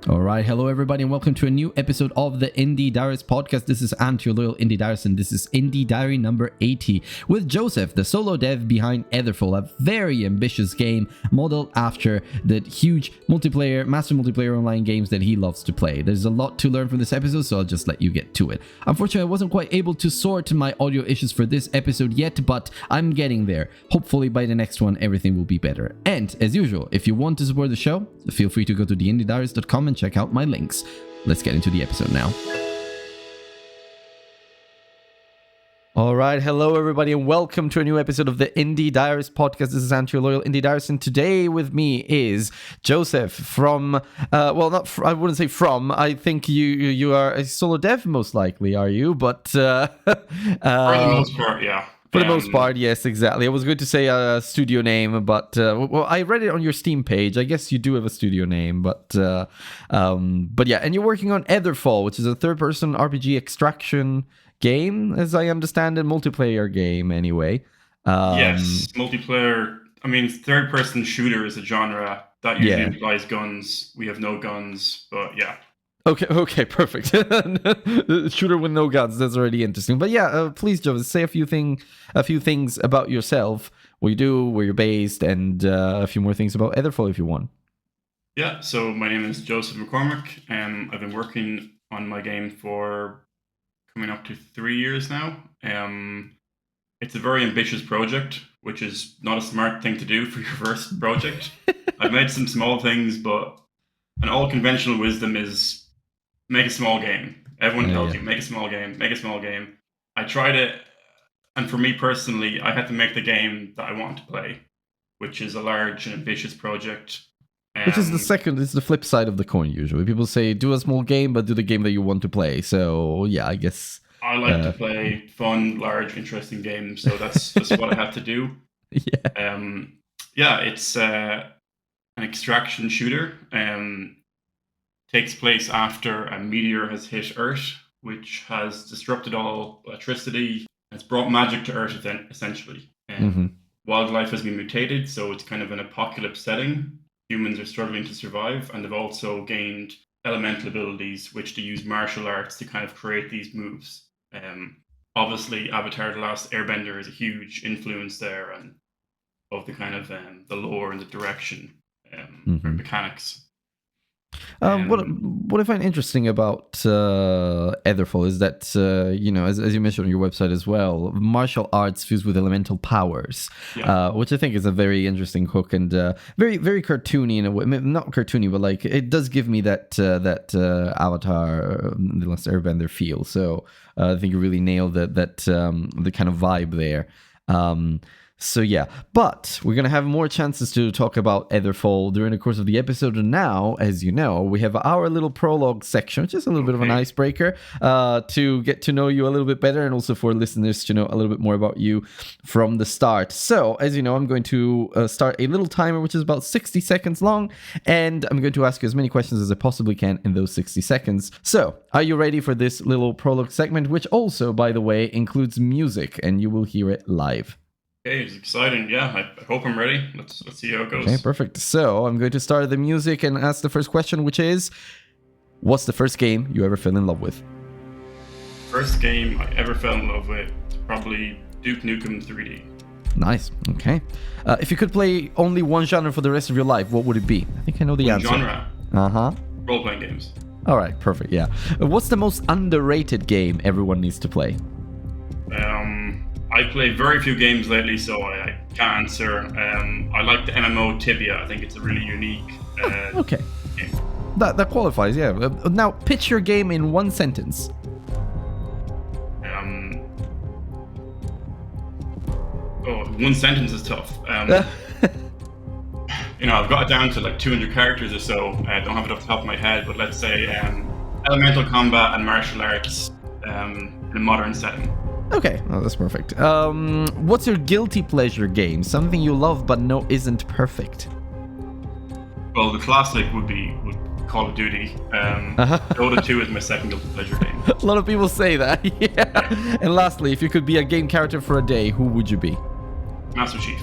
All right, hello everybody, and welcome to a new episode of the Indie Diaries podcast. This is Ant, your loyal Indie Diarist, and this is Indie Diary number 80 with Joseph, the solo dev behind Aetherfall, a very ambitious game modeled after the huge multiplayer, massive multiplayer online games that he loves to play. There's a lot to learn from this episode, so I'll just let you get to it. Unfortunately, I wasn't quite able to sort my audio issues for this episode yet, but I'm getting there. Hopefully by the next one, everything will be better. And as usual, if you want to support the show, feel free to go to theindiediaries.com and check out my links. Let's get into the episode now. All right, hello everybody, and welcome to a new episode of the Indie Diaries podcast. This is Ant, your loyal Indie Diarist, and today with me is Joseph from, I wouldn't say from. I think you are a solo dev, most likely, are you? But for the most part, yeah. For the most part, yes, exactly. I was going to say a studio name, but I read it on your Steam page. I guess you do have a studio name, but yeah. And you're working on Aetherfall, which is a third-person RPG extraction game, as I understand it, multiplayer game anyway. Yes, multiplayer. I mean, third-person shooter is a genre that usually implies guns. We have no guns, but yeah. Okay, perfect. Shooter with no guns. That's already interesting. But yeah, please, Joseph, say a few things about yourself, what you do, where you're based, and a few more things about Aetherfall if you want. Yeah. So my name is Joseph McCormack, and I've been working on my game for coming up to 3 years now. It's a very ambitious project, which is not a smart thing to do for your first project. I've made some small things, but an all conventional wisdom is make a small game. Everyone tells you, make a small game. I tried it, and for me personally, I had to make the game that I want to play, which is a large and ambitious project. Which is the flip side of the coin, usually. People say, do a small game, but do the game that you want to play. So, yeah, I guess... I like to play fun, large, interesting games, so that's just what I have to do. It's an extraction shooter. Takes place after a meteor has hit Earth, which has disrupted all electricity. It's brought magic to Earth, essentially. Wildlife has been mutated, so it's kind of an apocalypse setting. Humans are struggling to survive, and they've also gained elemental abilities, which they use martial arts to kind of create these moves. Obviously, Avatar: The Last Airbender is a huge influence there, and of the kind of the lore and the direction and mechanics. What I find interesting about Aetherfall is that, as you mentioned on your website as well, martial arts fused with elemental powers, which I think is a very interesting hook and very, very cartoony in a way. Not cartoony, but like it does give me that Avatar, The Last Airbender feel. So I think you really nailed the kind of vibe there. So yeah, but we're going to have more chances to talk about Aetherfall during the course of the episode. And now, as you know, we have our little prologue section, which is a little bit of an icebreaker to get to know you a little bit better and also for listeners to know a little bit more about you from the start. So, as you know, I'm going to start a little timer, which is about 60 seconds long, and I'm going to ask you as many questions as I possibly can in those 60 seconds. So, are you ready for this little prologue segment, which also, by the way, includes music, and you will hear it live? Okay, it's exciting. Yeah, I hope I'm ready. Let's see how it goes. Okay, perfect. So I'm going to start the music and ask the first question, which is, what's the first game you ever fell in love with? First game I ever fell in love with, probably Duke Nukem 3D. Nice. Okay. If you could play only one genre for the rest of your life, what would it be? I think I know the answer. Genre? Role-playing games. All right, perfect. Yeah. What's the most underrated game everyone needs to play? I play very few games lately, so I can't answer. I like the MMO Tibia. I think it's a really unique game. That qualifies, yeah. Now, pitch your game in one sentence. One sentence is tough. I've got it down to like 200 characters or so. I don't have it off the top of my head, but let's say elemental combat and martial arts in a modern setting. Okay, well, that's perfect. What's your guilty pleasure game? Something you love but know isn't perfect. Well, the classic would be Call of Duty. Dota 2 is my second guilty pleasure game. A lot of people say that. Yeah. And lastly, if you could be a game character for a day, who would you be? Master Chief.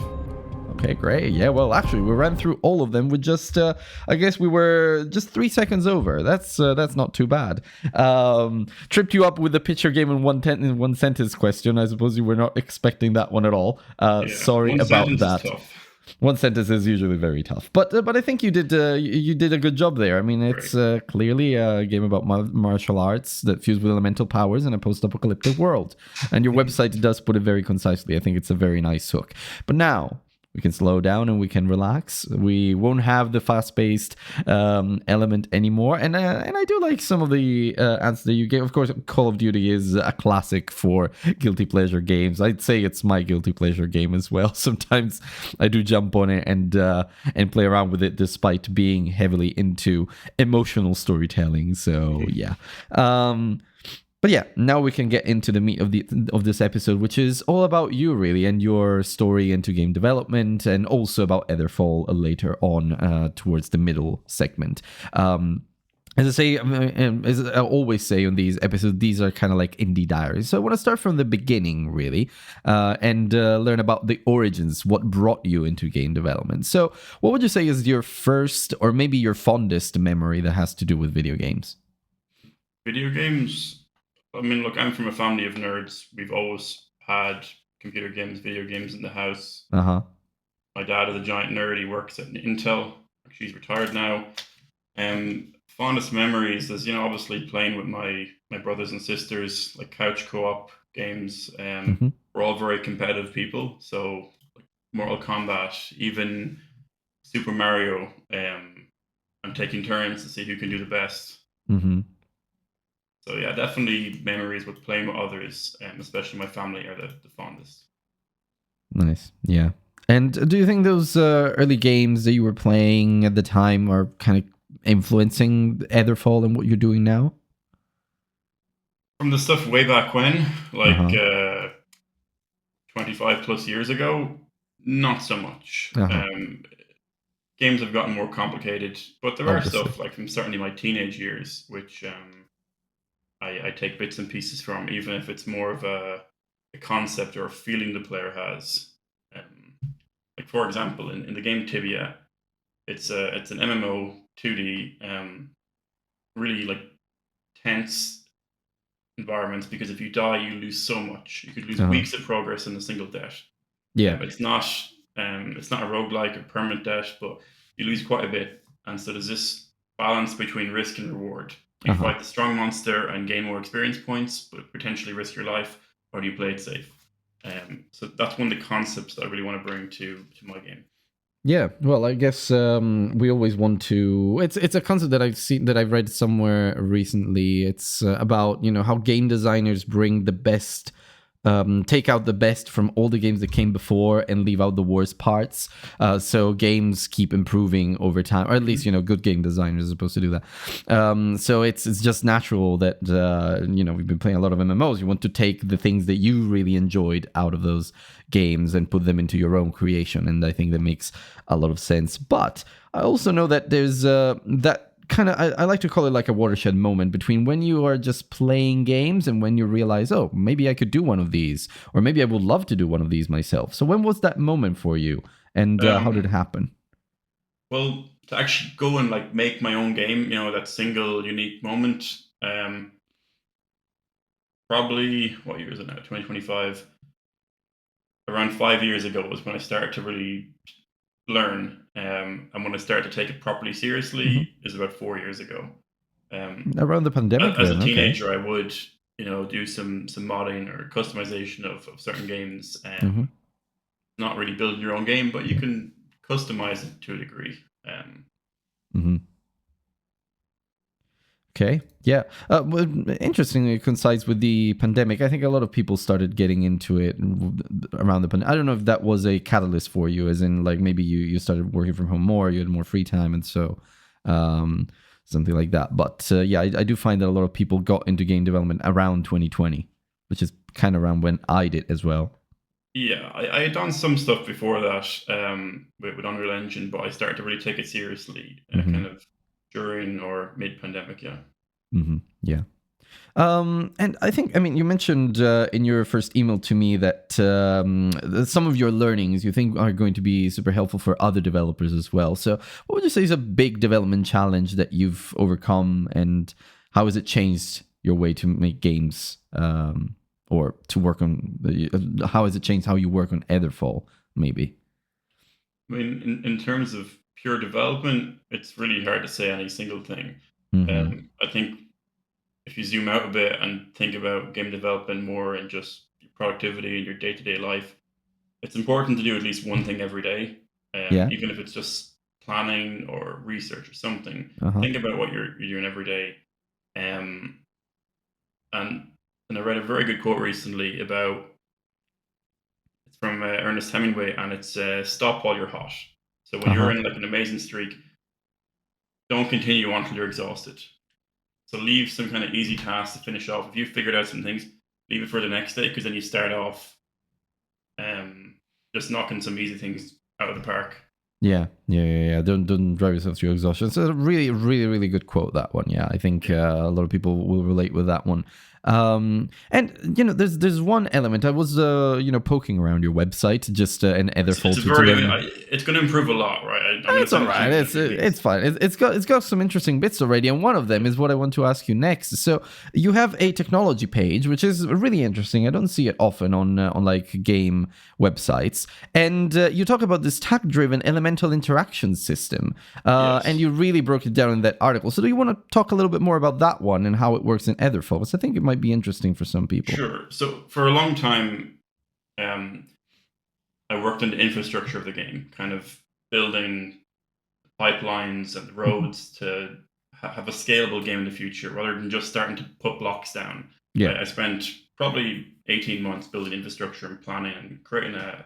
Okay, great. Yeah, well, actually, we ran through all of them with just, I guess we were just 3 seconds over. That's not too bad. Tripped you up with the picture game in one sentence question. I suppose you were not expecting that one at all. Sorry about that. Is tough. One sentence is usually very tough, but I think you did a good job there. I mean, it's clearly a game about martial arts that fused with elemental powers in a post-apocalyptic world, and your website does put it very concisely. I think it's a very nice hook. But now we can slow down and we can relax. We won't have the fast-paced element anymore. And I do like some of the answers that you gave. Of course, Call of Duty is a classic for guilty pleasure games. I'd say it's my guilty pleasure game as well. Sometimes I do jump on it and play around with it, despite being heavily into emotional storytelling. So yeah. But yeah, now we can get into the meat of this episode, which is all about you, really, and your story into game development, and also about Aetherfall later on towards the middle segment. As I say, as I always say on these episodes, these are kind of like indie diaries. So I want to start from the beginning, really, and learn about the origins, what brought you into game development. So what would you say is your first, or maybe your fondest memory that has to do with video games? Video games? I mean, look, I'm from a family of nerds. We've always had computer games, video games in the house. Uh-huh. My dad is a giant nerd. He works at Intel. She's retired now. Fondest memories is, obviously playing with my brothers and sisters, like couch co-op games. We're all very competitive people. So like Mortal Kombat, even Super Mario, I'm taking turns to see who can do the best. Mm-hmm. So yeah, definitely memories with playing with others, especially my family, are the fondest. Nice, yeah. And do you think those early games that you were playing at the time are kind of influencing Aetherfall and what you're doing now? From the stuff way back when, like 25 plus years ago, not so much. Games have gotten more complicated, but there are stuff like from certainly my teenage years, which I take bits and pieces from, even if it's more of a concept or a feeling the player has. Like for example, in the game Tibia, it's an MMO 2D, really like tense environments, because if you die, you lose so much. You could lose weeks of progress in a single death. Yeah, it's not a roguelike or permanent death, but you lose quite a bit, and so there's this balance between risk and reward. You fight the strong monster and gain more experience points, but potentially risk your life, or do you play it safe? So that's one of the concepts that I really want to bring to my game. Yeah, well, I guess we always want to. It's a concept that I've read somewhere recently. It's about how game designers bring the best. Take out the best from all the games that came before and leave out the worst parts. So games keep improving over time, or at least good game designers are supposed to do that. So it's just natural that we've been playing a lot of MMOs. You want to take the things that you really enjoyed out of those games and put them into your own creation, and I think that makes a lot of sense. But I also know that there's that kind of, I like to call it like a watershed moment between when you are just playing games and when you realize, oh, maybe I could do one of these, or maybe I would love to do one of these myself. So when was that moment for you, and how did it happen? Well, to actually go and like make my own game, that single unique moment, probably, what year is it now? 2025. Around 5 years ago was when I started to really learn, and when I started to take it properly seriously is about 4 years ago. Around the pandemic, as a teenager, I would do some modding or customization of certain games, not really building your own game, but you can customize it to a degree. Okay, yeah. Interestingly, it coincides with the pandemic. I think a lot of people started getting into it around the pandemic. I don't know if that was a catalyst for you, as in like maybe you started working from home more, you had more free time, and so something like that. But yeah, I do find that a lot of people got into game development around 2020, which is kind of around when I did as well. Yeah, I had done some stuff before that with Unreal Engine, but I started to really take it seriously Hmm. kind of during or mid-pandemic, yeah. Yeah. And I think, I mean, you mentioned in your first email to me that some of your learnings you think are going to be super helpful for other developers as well. So, what would you say is a big development challenge that you've overcome, and how has it changed your way to make games, or to work on? How has it changed how you work on Aetherfall? Maybe. I mean, in terms of pure development, it's really hard to say any single thing. Hmm. I think if you zoom out a bit and think about game development more in just your productivity and your day-to-day life, it's important to do at least one thing every day, Yeah. even if it's just planning or research or something. Uh huh. Think about what you're doing every day. Um, and I read a very good quote recently about it's from Ernest Hemingway, and it's stop while you're hot. So when Uh you're huh. in like an amazing streak, don't continue on until you're exhausted. So leave some kind of easy task to finish off. If you figured out some things, leave it for the next day because then you start off um, just knocking some easy things out of the park. Yeah. Don't drive yourself to exhaustion. It's a really, really, really good quote. That one. Yeah, I think Yeah. a lot of people will relate with that one. And there's one element. I was poking around your website, just an It's Etherfall a to very, learn. it's going to improve a lot, right? I'm going to It's all send it to you right. in a It's few it's weeks. fine. It's got some interesting bits already, and one of them is what I want to ask you next. So you have a technology page, which is really interesting. I don't see it often on like game websites, and you talk about this tag-driven elemental interaction system, and Yes. you really broke it down in that article. So do you want to talk a little bit more about that one and how it works in Etherfall? Because I think it might be interesting for some people. Sure. So for a long time, um, I worked on the infrastructure of the game, kind of building pipelines and Mhm. roads to have a scalable game in the future rather than just starting to put blocks down. Yeah. I spent probably 18 months building infrastructure and planning and creating a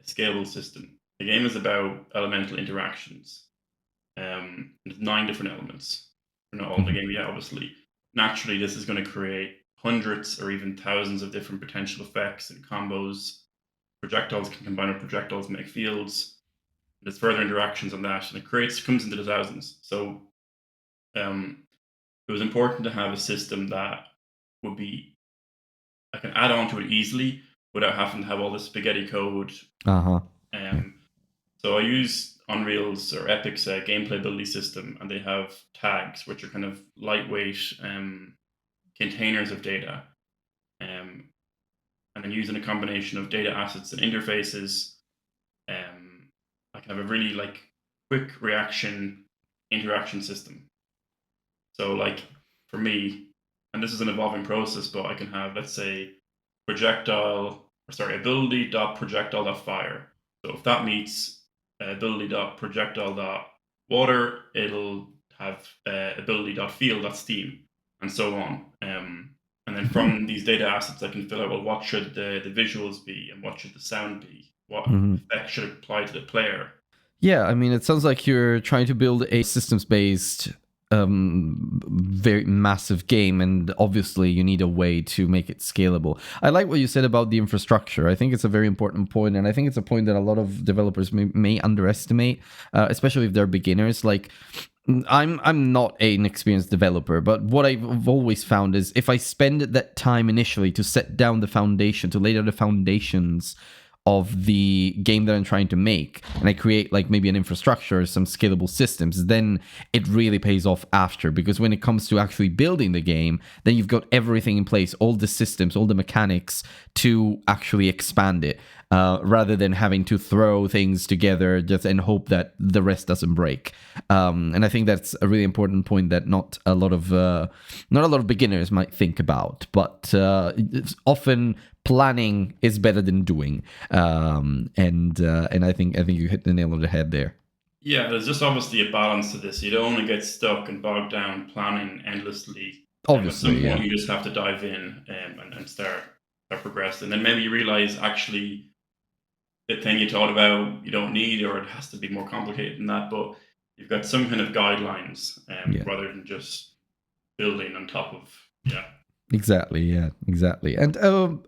scalable system. The game is about elemental interactions. There's 9 different elements. We're not all in the Mhm. game yet, obviously. Naturally, this is going to create hundreds or even thousands of different potential effects and combos. Projectiles can combine with projectiles, make fields. There's further interactions on that, and it comes into the thousands. So um, it was important to have a system that would be I can add on to it easily without having to have all this spaghetti code. Uh huh. Yeah. Um, so I use Unreal's or Epic's gameplay ability system, and they have tags, which are kind of lightweight containers of data. Um, and then using a combination of data assets and interfaces, I can have a really like quick reaction interaction system. So like for me, and this is an evolving process, but I can have, let's say, ability dot projectile dot fire. So if that meets ability dot projectile dot water, it'll have ability dot field dot steam, and so on. And then from these data assets, I can fill out, well, what should the visuals be, and what should the sound be, what Mhm. effect should apply to the player. Yeah, I mean, it sounds like you're trying to build a systems-based, very massive game, and obviously you need a way to make it scalable. I like what you said about the infrastructure. I think it's a very important point, and I think it's a point that a lot of developers may underestimate, especially if they're beginners. Like, I'm not an experienced developer, but what I've always found is if I spend that time initially to set down the foundation, to lay down the foundations of the game that I'm trying to make, and I create like maybe an infrastructure, some scalable systems, then it really pays off after. Because when it comes to actually building the game, then you've got everything in place, all the systems, all the mechanics to actually expand it, rather than having to throw things together just and hope that the rest doesn't break. And I think that's a really important point that not a lot of beginners might think about, but it's often planning is better than doing. And I think you hit the nail on the head there. Yeah, there's just obviously a balance to this. You don't want to get stuck and bogged down planning endlessly. At Obviously, some point, yeah. you just have to dive in and start progressing. And then maybe you realize actually the thing you thought about you don't need, or it has to be more complicated than that. But you've got some kind of guidelines, Yeah. rather than just building on top of. Yeah. Exactly. Yeah. Exactly. And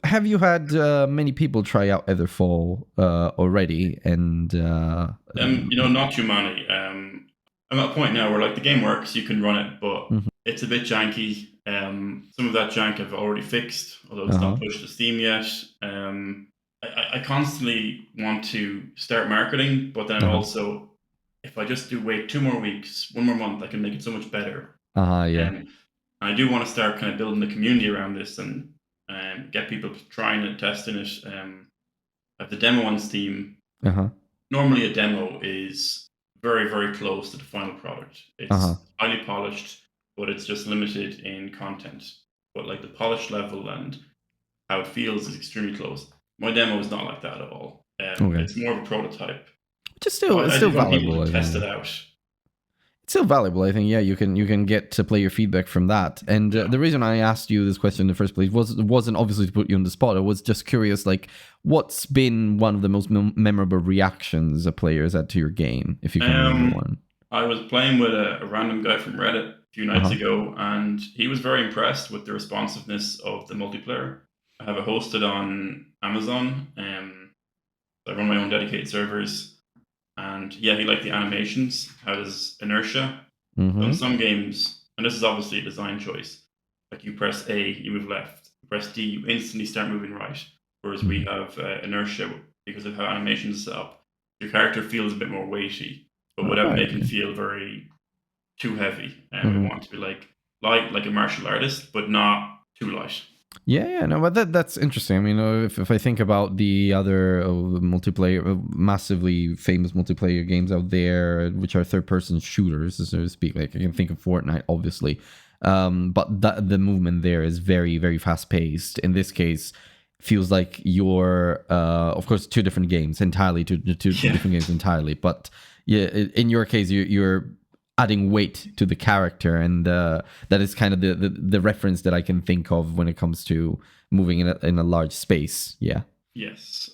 have you had many people try out Aetherfall already? And Not too many. I'm at a point now where like the game works, you can run it, but mhm. it's a bit janky. Some of that jank I've already fixed, although it's Uh-huh. not pushed to Steam yet. I constantly want to start marketing, but then I'm Uh-huh. also, if I just do wait 2 more weeks, 1 more month, I can make it so much better. Uh-huh. Yeah. And I do want to start kind of building a community around this and get people trying it, testing it. I have the demo on Steam. Uh-huh. Normally, a demo is very, very close to the final product. Uh-huh. It's highly polished, but it's just limited in content. But like the polish level and how it feels is extremely close. My demo is not like that at all. Okay. It's more of a prototype. Which is So still it's I still just want people valuable, to I test it think. out. It's still valuable, I think. Yeah, you can get to play your feedback from that. And Yeah. the reason I asked you this question in the first place wasn't obviously to put you on the spot. I was just curious, like, what's been one of the most memorable reactions a player's had to your game, if you can remember Um, one. I was playing with a random guy from Reddit a few Uh nights huh. ago, and he was very impressed with the responsiveness of the multiplayer. I have it hosted on Amazon. I run my own dedicated servers, and yeah, he liked the animations. How does inertia? So in Mm-hmm. some games, and this is obviously a design choice, like you press A, you move left. You press D, you instantly start moving right. Whereas we Mm-hmm. have inertia because of how animations is set up. Your character feels a bit more weighty, but All without right. making Okay. feel very too heavy. And we Mm-hmm. want to be like light, like a martial artist, but not too light. Yeah, yeah, no, but that's interesting. I mean, if I think about the other multiplayer, massively famous multiplayer games out there, which are third-person shooters, so to speak, like I can think of Fortnite, obviously, but the movement there is very, very fast-paced. In this case, feels like you're, of course, two different games entirely, two Yeah. different games entirely. But yeah, in your case, you're adding weight to the character, and that is kind of the reference that I can think of when it comes to moving in a large space. Yeah. Yes.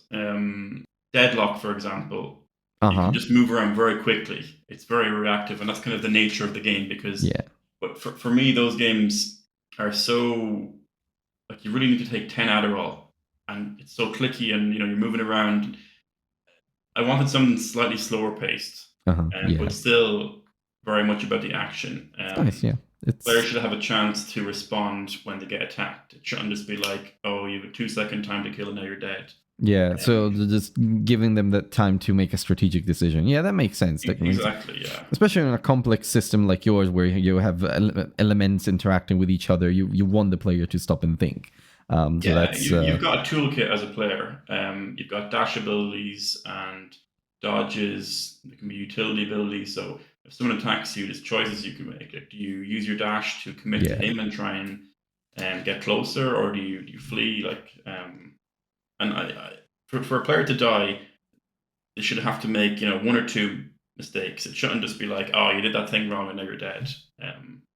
Deadlock, for example, you can Uh-huh. just move around very quickly. It's very reactive, and that's kind of the nature of the game because Yeah. but for me, those games are so like you really need to take 10 Adderall and it's so clicky and you're moving around. I wanted something slightly slower paced, Uh-huh. but Yeah. still very much about the action. It's nice. Yeah. Players It's should have a chance to respond when they get attacked. It shouldn't just be like, oh, you have a 2 second time to kill and now you're dead. yeah. Um, So just giving them that time to make a strategic decision. Yeah, that makes sense. That makes, exactly, yeah. especially in a complex system like yours, where you have elements interacting with each other. You want the player to stop and think. So Yeah, that's you've got a toolkit as a player. You've got dash abilities and dodges. There can be utility abilities. So if someone attacks you, there's choices you can make. Like, do you use your dash to commit to yeah. him and try and get closer, or do you flee? And for a player to die, they should have to make one or two mistakes. It shouldn't just be like, oh, you did that thing wrong and now you're dead.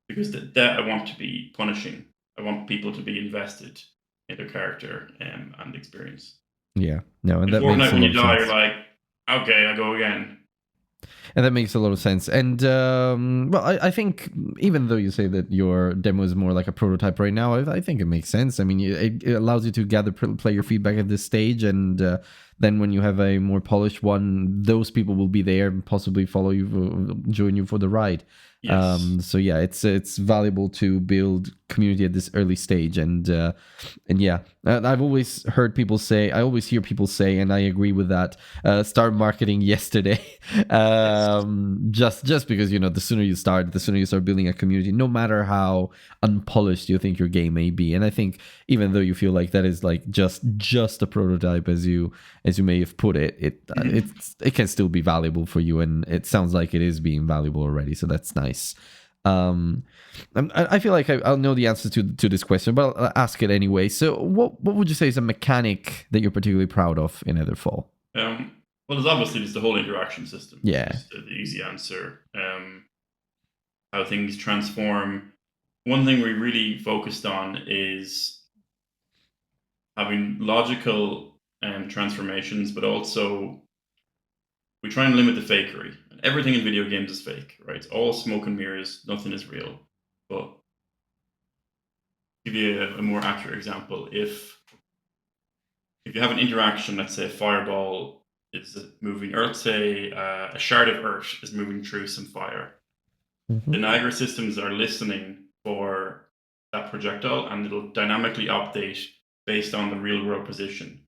Because that I want to be punishing. I want people to be invested in their character and experience. Yeah. No, and In that makes Fortnite, a when lot you of die, you're sense. like, okay, I go again. And that makes a lot of sense. And well, I think even though you say that your demo is more like a prototype right now, I think it makes sense. I mean, it allows you to gather player feedback at this stage, and then when you have a more polished one, those people will be there and possibly follow you, join you for the ride. Yes. So yeah, it's valuable to build community at this early stage, and yeah, I've always heard people say, I always hear people say, and I agree with that. Start marketing yesterday, Yes. just because the sooner you start, the sooner you start building a community, no matter how unpolished you think your game may be. And I think even though you feel like that is like just a prototype, as you may have put it, Mhm. it can still be valuable for you, and it sounds like it is being valuable already. So that's nice. Um, I feel like I'll know the answer to this question, but I'll ask it anyway. So, what would you say is a mechanic that you're particularly proud of in Etherfall? Well, there's obviously just the whole interaction system, which Yeah. is the easy answer. How things transform. One thing we really focused on is having logical transformations, but also we try and limit the fakery. everything in video games is fake, right? It's all smoke and mirrors. Nothing is real. But give you a more accurate example, if you have an interaction, let's say a fireball is moving, or let's say a shard of earth is moving through some fire, the Niagara systems are listening for that projectile, and it'll dynamically update based on the real world position.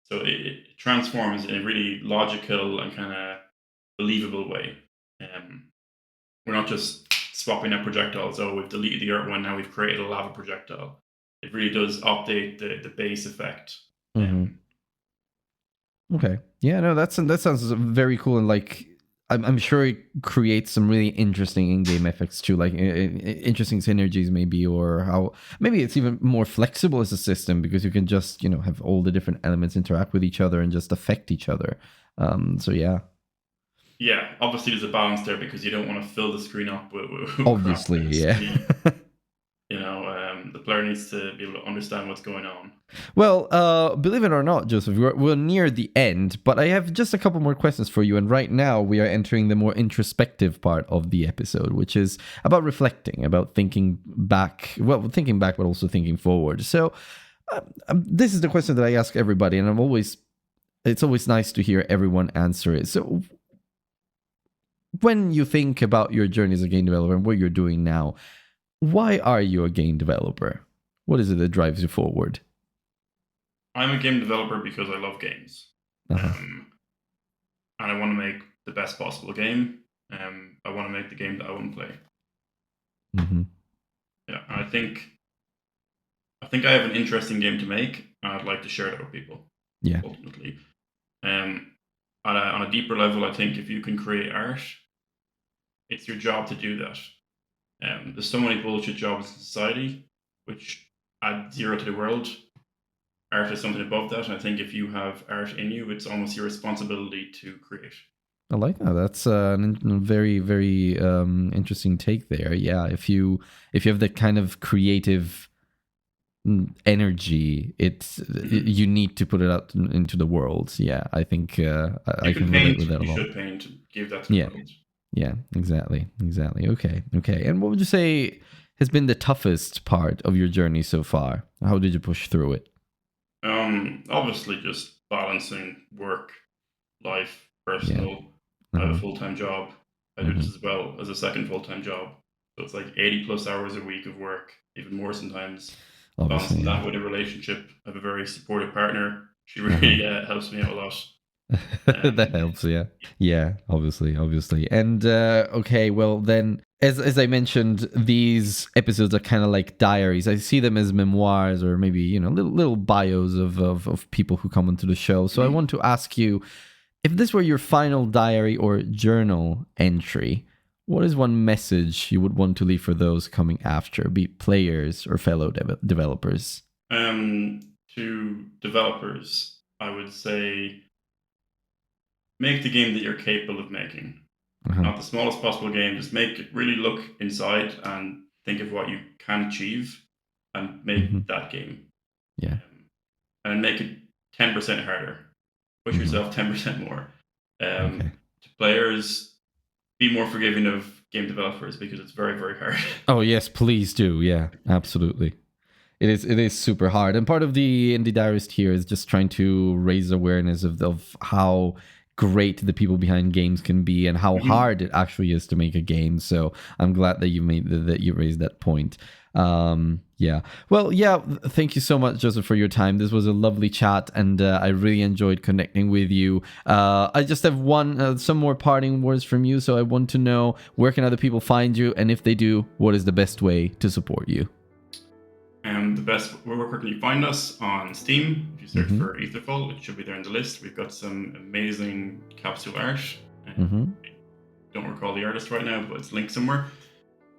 So it transforms in a really logical and kind of believable way. We're not just swapping out projectiles. Oh, we've deleted the earth one, now we've created a lava projectile. It really does update the base effect. Okay. Yeah, no, that sounds very cool, and like I'm sure it creates some really interesting in-game effects too, like interesting synergies maybe, or how maybe it's even more flexible as a system because you can just have all the different elements interact with each other and just affect each other. So yeah. Yeah, obviously there's a balance there because you don't want to fill the screen up with obviously, yeah. The player needs to be able to understand what's going on. Well, believe it or not, Joseph, we're near the end, but I have just a couple more questions for you. And right now, we are entering the more introspective part of the episode, which is about reflecting, about thinking back, but also thinking forward. So, this is the question that I ask everybody, and it's always nice to hear everyone answer it. So, when you think about your journey as a game developer and what you're doing now, why are you a game developer? What is it that drives you forward? I'm a game developer because I love games. And I want to make the best possible game. I want to make the game that I want to play. Yeah, I think I have an interesting game to make, and I'd like to share that with people. Yeah. Ultimately, on a deeper level, I think if you can create art, it's your job to do that. There's so many bullshit jobs in society which add zero to the world. Art is something above that, and I think if you have art in you, it's almost your responsibility to create. I like that. That's a very, very interesting take there. Yeah, if you have that kind of creative energy, you need to put it out into the world. Yeah, I think I can relate with that a lot. You should paint. Give that to the world. Yeah, exactly. Okay. And what would you say has been the toughest part of your journey so far? How did you push through it? Obviously just balancing work, life, personal. I have a full-time job. I do this as well as a second full-time job. So it's like 80 plus hours a week of work, even more sometimes. Balancing that with a relationship. I have a very supportive partner. She really helps me out a lot. That helps, yeah. Yeah, obviously. And okay, well then, as I mentioned, these episodes are kind of like diaries. I see them as memoirs, or maybe little bios of people who come onto the show. So I want to ask you, if this were your final diary or journal entry, what is one message you would want to leave for those coming after, be it players or fellow developers? To developers, I would say, make the game that you're capable of making. Not the smallest possible game. Just make it really look inside and think of what you can achieve and make that game. Yeah. And make it 10% harder. Push yourself 10% more. To players, be more forgiving of game developers because it's very, very hard. Oh, yes, please do. Yeah, absolutely. It is super hard. And part of the Indie Diarist here is just trying to raise awareness of how great the people behind games can be and how hard it actually is to make a game. So I'm glad that you raised that point. Yeah. Well, yeah. Thank you so much, Joseph, for your time. This was a lovely chat, and I really enjoyed connecting with you. I just have some more parting words from you. So I want to know, where can other people find you, and if they do, what is the best way to support you? Where can you find us? On Steam. If you search for Aetherfall, it should be there in the list. We've got some amazing capsule art. Don't recall the artist right now, but it's linked somewhere.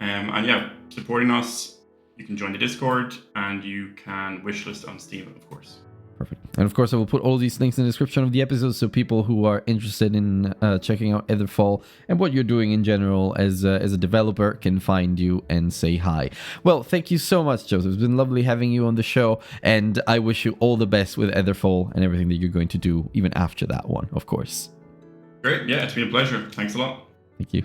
And yeah, supporting us, you can join the Discord, and you can wishlist on Steam, of course. Perfect. And of course, I will put all these links in the description of the episode, so people who are interested in checking out Aetherfall and what you're doing in general as a developer can find you and say hi. Well, thank you so much, Joseph. It's been lovely having you on the show, and I wish you all the best with Aetherfall and everything that you're going to do, even after that one, of course. Great. Yeah, it's been a pleasure. Thanks a lot. Thank you.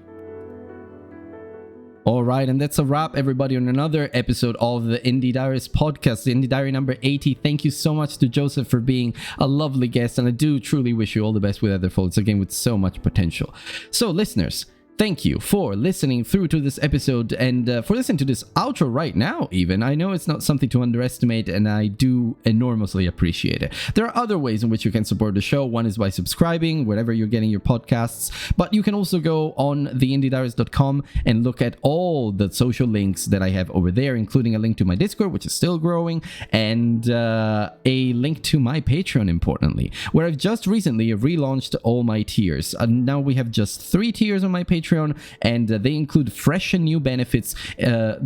All right, and that's a wrap, everybody, on another episode of the Indie Diaries podcast, the Indie Diary number 80. Thank you so much to Joseph for being a lovely guest, and I do truly wish you all the best with Aetherfall. It's a game with so much potential. So, listeners, thank you for listening through to this episode and for listening to this outro right now, even. I know it's not something to underestimate, and I do enormously appreciate it. There are other ways in which you can support the show. One is by subscribing, wherever you're getting your podcasts. But you can also go on theindiediaries.com and look at all the social links that I have over there, including a link to my Discord, which is still growing, and a link to my Patreon, importantly, where I've just recently relaunched all my tiers. Now we have just 3 tiers on my Patreon, and they include fresh and new benefits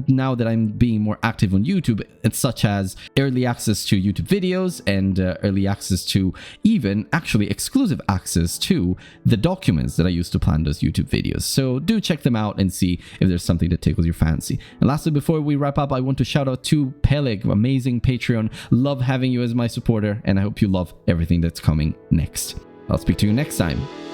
now that I'm being more active on YouTube, such as early access to YouTube videos and early access to even actually exclusive access to the documents that I use to plan those YouTube videos. So do check them out and see if there's something that tickles your fancy. And lastly, before we wrap up, I want to shout out to Peleg, amazing Patreon. Love having you as my supporter, and I hope you love everything that's coming next. I'll speak to you next time.